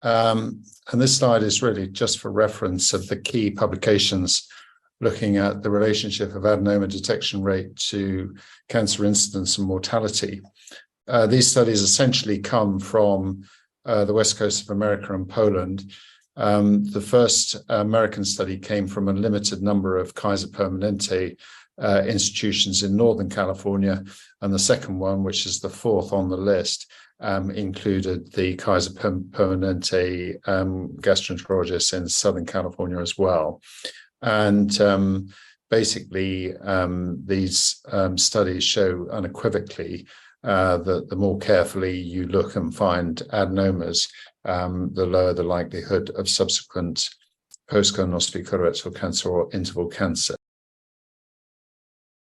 And this slide is really just for reference of the key publications looking at the relationship of adenoma detection rate to cancer incidence and mortality. These studies essentially come from the west coast of America and Poland. The first American study came from a limited number of Kaiser Permanente institutions in Northern California, and the second one, which is the fourth on the list, included the Kaiser Permanente gastroenterologists in Southern California as well. And basically, these studies show unequivocally that the more carefully you look and find adenomas, the lower the likelihood of subsequent post-colonoscopy colorectal cancer or interval cancer.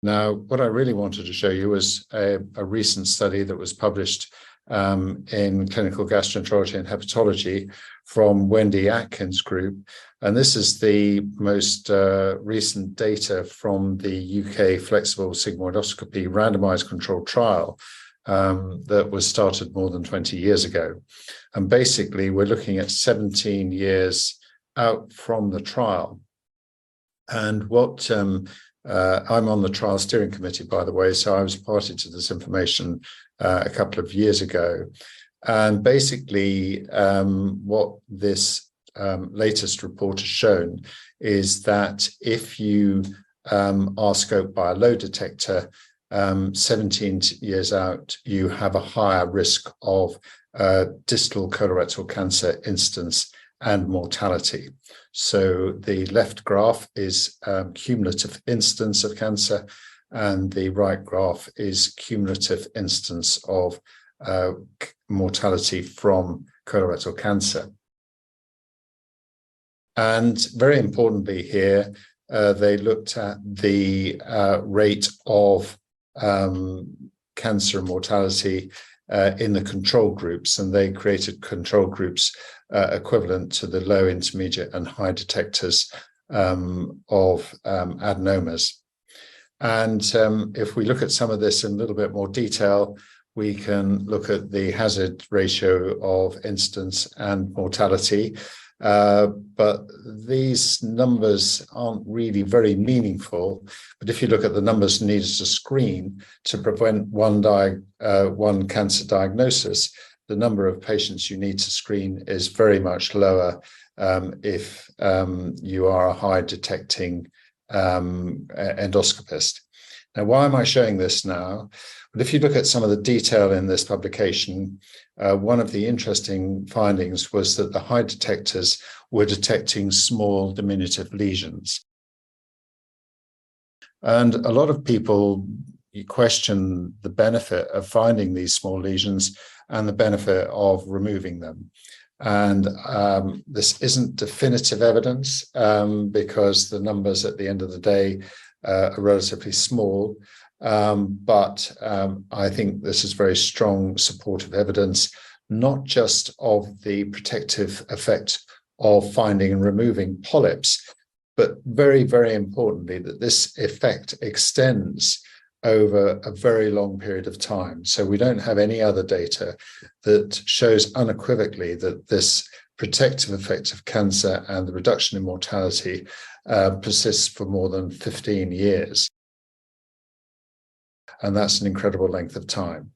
Now, what I really wanted to show you was a recent study that was published in Clinical Gastroenterology and Hepatology from Wendy Atkins' group. And this is the most recent data from the UK flexible sigmoidoscopy randomized controlled trial that was started more than 20 years ago. And basically, we're looking at 17 years out from the trial. And what I'm on the trial steering committee, by the way, so I was party to this information a couple of years ago. And basically, what this latest report has shown is that if you are scoped by a low detector, 17 years out, you have a higher risk of distal colorectal cancer incidence and mortality. So the left graph is cumulative incidence of cancer, and the right graph is cumulative incidence of mortality from colorectal cancer. And very importantly here, they looked at the rate of cancer mortality in the control groups, and they created control groups equivalent to the low, intermediate, and high detectors of adenomas. And if we look at some of this in a little bit more detail, we can look at the hazard ratio of incidence and mortality. But these numbers aren't really very meaningful. But if you look at the numbers needed to screen to prevent one cancer diagnosis, the number of patients you need to screen is very much lower if you are a high detecting endoscopist. Now, why am I showing this now? But if you look at some of the detail in this publication, one of the interesting findings was that the high detectors were detecting small diminutive lesions. And a lot of people question the benefit of finding these small lesions and the benefit of removing them. And this isn't definitive evidence because the numbers at the end of the day are relatively small. But I think this is very strong supportive evidence, not just of the protective effect of finding and removing polyps, but very, very importantly, that this effect extends over a very long period of time. So we don't have any other data that shows unequivocally that this protective effect of cancer and the reduction in mortality persists for more than 15 years. And that's an incredible length of time.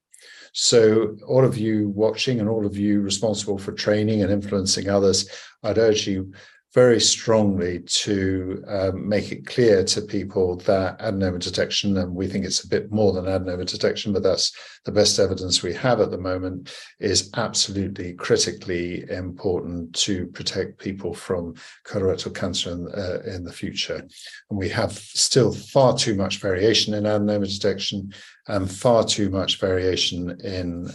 So all of you watching and all of you responsible for training and influencing others, I'd urge you very strongly to make it clear to people that adenoma detection, and we think it's a bit more than adenoma detection, but that's the best evidence we have at the moment, is absolutely critically important to protect people from colorectal cancer in the future. And we have still far too much variation in adenoma detection and far too much variation in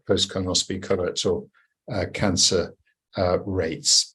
post-colonoscopy colorectal cancer rates.